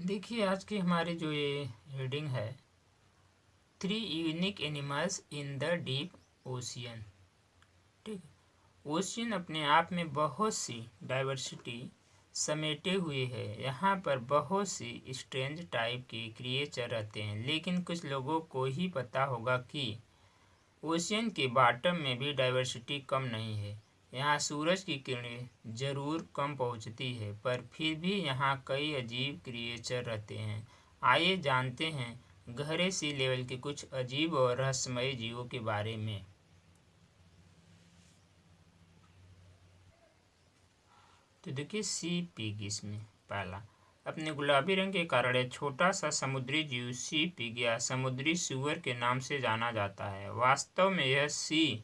देखिए आज की हमारी जो ये रीडिंग है, 3 unique animals in the deep ocean. ठीक है, ओशियन अपने आप में बहुत सी डाइवर्सिटी समेटे हुए है। यहाँ पर बहुत सी स्ट्रेंज टाइप के क्रिएचर रहते हैं, लेकिन कुछ लोगों को ही पता होगा कि ओशियन के बॉटम में भी डाइवर्सिटी कम नहीं है। यहाँ सूरज की किरणें जरूर कम पहुँचती है, पर फिर भी यहाँ कई अजीब क्रिएचर रहते हैं। आइए जानते हैं गहरे सी लेवल के कुछ अजीब और रहस्यमय जीवों के बारे में। तो देखिए सी पिग इसमें पहला, अपने गुलाबी रंग के कारण एक छोटा सा समुद्री जीव सी पिग या समुद्री सुअर के नाम से जाना जाता है। वास्तव में यह सी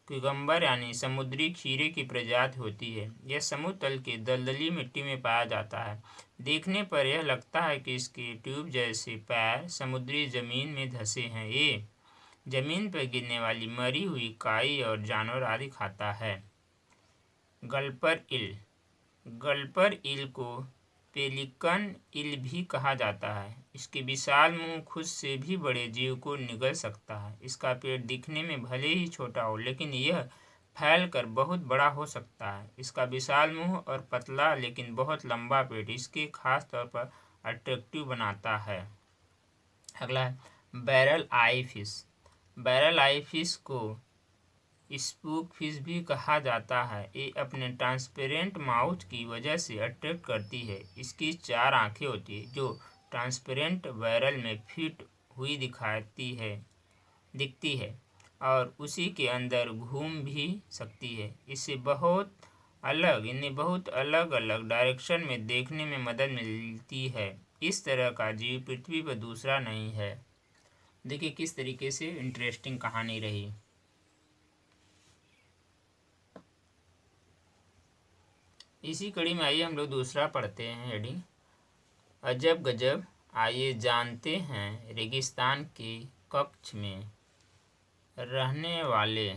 क्यूकम्बर यानी समुद्री खीरे की प्रजाति होती है। यह समुद्र तल के दलदली मिट्टी में पाया जाता है। देखने पर यह लगता है कि इसके ट्यूब जैसे पैर समुद्री जमीन में धंसे हैं। ये जमीन पर गिरने वाली मरी हुई काई और जानवर आदि खाता है। गल्पर इल, गल्पर ईल को पेलिकन ईल भी कहा जाता है। इसके विशाल मुंह खुद से भी बड़े जीव को निगल सकता है। इसका पेट दिखने में भले ही छोटा हो, लेकिन यह फैल कर बहुत बड़ा हो सकता है। इसका विशाल मुंह और पतला लेकिन बहुत लंबा पेट इसके खास तौर पर अट्रैक्टिव बनाता है। अगला है बैरल आई फिश। बैरल आई फिश को स्पूक फिश भी कहा जाता है। ये अपने ट्रांसपेरेंट माउथ की वजह से अट्रैक्ट करती है। इसकी 4 आंखें होती है जो ट्रांसपेरेंट बैरल में फिट हुई दिखती है और उसी के अंदर घूम भी सकती है। इन्हें बहुत अलग अलग डायरेक्शन में देखने में मदद मिलती है। इस तरह का जीव पृथ्वी पर दूसरा नहीं है। देखिए किस तरीके से इंटरेस्टिंग कहानी रही। इसी कड़ी में आइए हम लोग दूसरा पढ़ते हैं हेडिंग, अजब गजब। आइए जानते हैं रेगिस्तान के कक्ष में रहने वाले,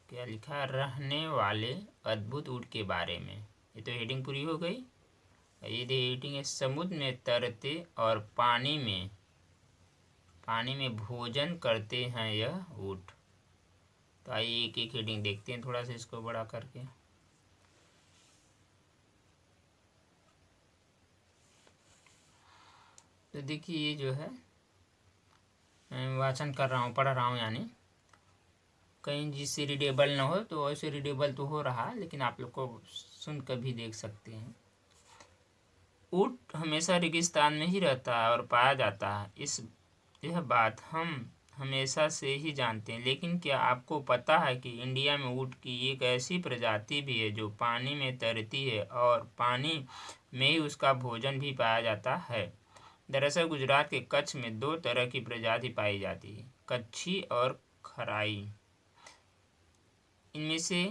क्या लिखा, रहने वाले अद्भुत ऊँट के बारे में। ये तो हेडिंग पूरी हो गई। ये हेडिंग है, समुद्र में तैरते और पानी में भोजन करते हैं यह ऊँट। तो आइए एक एक हेडिंग देखते हैं, थोड़ा सा इसको बड़ा करके। तो देखिए ये जो है मैं वाचन कर रहा हूँ, पढ़ रहा हूँ, यानी कहीं जिससे रीडेबल ना हो तो ऐसे रीडेबल तो हो रहा, लेकिन आप लोग को सुन कर भी देख सकते हैं। ऊँट हमेशा रेगिस्तान में ही रहता है और पाया जाता है। यह बात हम हमेशा से ही जानते हैं, लेकिन क्या आपको पता है कि इंडिया में ऊँट की एक ऐसी प्रजाति भी है जो पानी में तैरती है और पानी में ही उसका भोजन भी पाया जाता है। दरअसल गुजरात के कच्छ में 2 तरह की प्रजाति पाई जाती है, कच्छी और खराई। इनमें से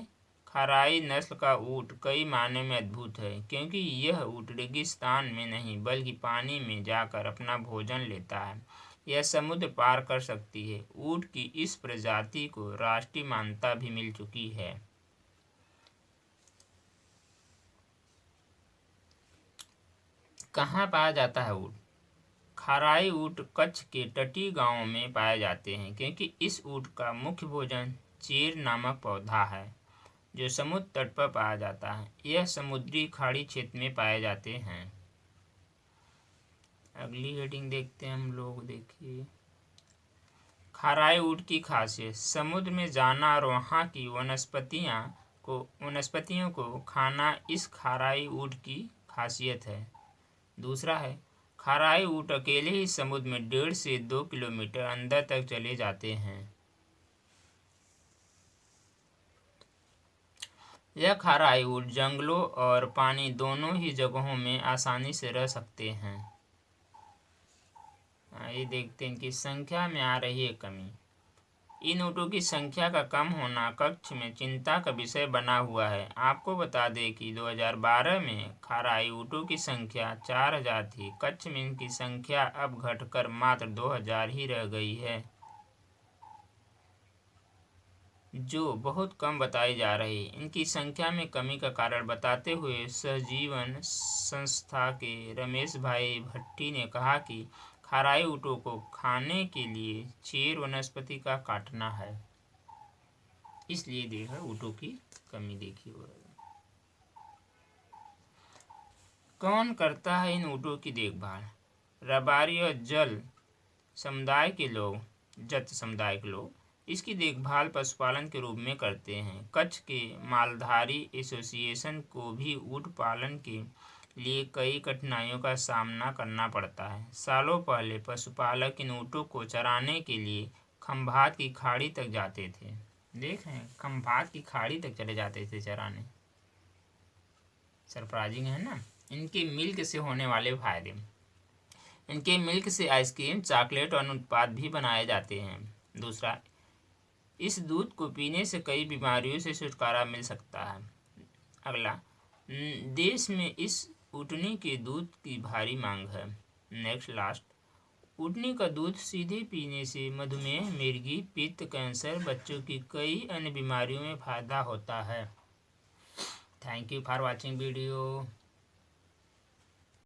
खराई नस्ल का ऊँट कई मायनों में अद्भुत है, क्योंकि यह ऊँट रेगिस्तान में नहीं बल्कि पानी में जाकर अपना भोजन लेता है। यह समुद्र पार कर सकती है। ऊँट की इस प्रजाति को राष्ट्रीय मान्यता भी मिल चुकी है। कहाँ पाया जाता है ऊँट? खराई ऊँट कच्छ के तटीय गांवों में पाए जाते हैं, क्योंकि इस ऊँट का मुख्य भोजन चीर नामक पौधा है जो समुद्र तट पर पाया जाता है। यह समुद्री खाड़ी क्षेत्र में पाए जाते हैं। अगली हेडिंग देखते हैं हम लोग। देखिए खराई ऊँट की खासियत, समुद्र में जाना और वहाँ की वनस्पतियों को खाना इस खराई ऊँट की खासियत है। दूसरा है, खराई ऊँट अकेले ही समुद्र में 1.5 से 2 किलोमीटर अंदर तक चले जाते हैं। यह खराई ऊँट जंगलों और पानी दोनों ही जगहों में आसानी से रह सकते हैं। ये देखते हैं कि संख्या में आ रही है कमी। इन ऊँटों की संख्या का कम होना कच्छ में चिंता का विषय बना हुआ है। आपको बता दें कि 2012 में खराई ऊँटों की संख्या 4000 थी। कच्छ में इनकी संख्या अब घटकर मात्र 2000 ही रह गई है। जो बहुत कम बताई जा रही। इनकी संख्या में कमी का कारण बताते हुए सहजीवन संस्था के रमेश भाई भट्टी ने कहा कि खाराई ऊँटों को खाने के लिए चेर वनस्पति का काटना है, इसलिए देखा ऊँटों की कमी देखी हो रही। कौन करता है इन ऊँटों की देखभाल? रबारी और जत समुदाय के लोग इसकी देखभाल पशुपालन के रूप में करते हैं। कच्छ के मालधारी एसोसिएशन को भी ऊँट पालन के लिए कई कठिनाइयों का सामना करना पड़ता है। सालों पहले पशुपालक इन ऊँटों को चराने के लिए खंभात की खाड़ी तक जाते थे। देख रहे हैं, खंभात की खाड़ी तक चले जाते थे चराने। सरप्राइजिंग है ना। इनके मिल्क से होने वाले फायदे। इनके मिल्क से आइसक्रीम, चॉकलेट और उत्पाद भी बनाए जाते हैं। दूसरा, इस दूध को पीने से कई बीमारियों से छुटकारा मिल सकता है। अगला, देश में इस ऊँटनी के दूध की भारी मांग है। नेक्स्ट लास्ट, ऊँटनी का दूध सीधे पीने से मधुमेह, मिर्गी, पित्त, कैंसर, बच्चों की कई अन्य बीमारियों में फायदा होता है। Thank you for watching video.